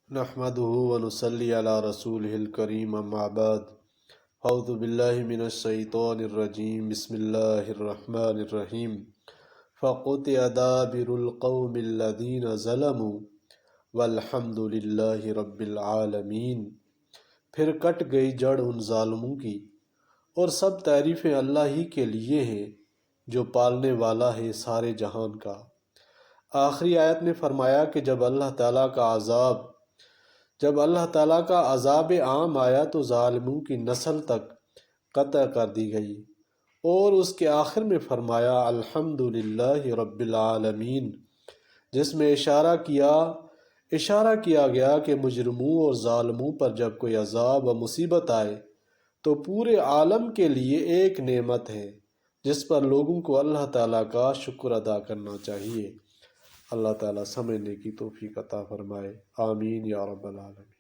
نحمده ونصلي على رسوله الكريم اما بعد اعوذ باللہ من الشیطان الرجیم بسم اللہ الرحمن الرحیم فقطع دابر القوم الذین ظلموا والحمد للہ رب العالمین۔ پھر کٹ گئی جڑ ان ظالموں کی اور سب تعریفیں اللہ ہی کے لیے ہیں جو پالنے والا ہے سارے جہان کا۔ آخری آیت میں فرمایا کہ جب اللہ تعالیٰ کا عذاب عام آیا تو ظالموں کی نسل تک قطع کر دی گئی، اور اس کے آخر میں فرمایا الحمدللہ رب العالمین، جس میں اشارہ کیا گیا کہ مجرموں اور ظالموں پر جب کوئی عذاب و مصیبت آئے تو پورے عالم کے لیے ایک نعمت ہے جس پر لوگوں کو اللہ تعالیٰ کا شکر ادا کرنا چاہیے۔ اللہ تعالیٰ سمجھنے کی توفیق عطا فرمائے، آمین یا رب العالمین۔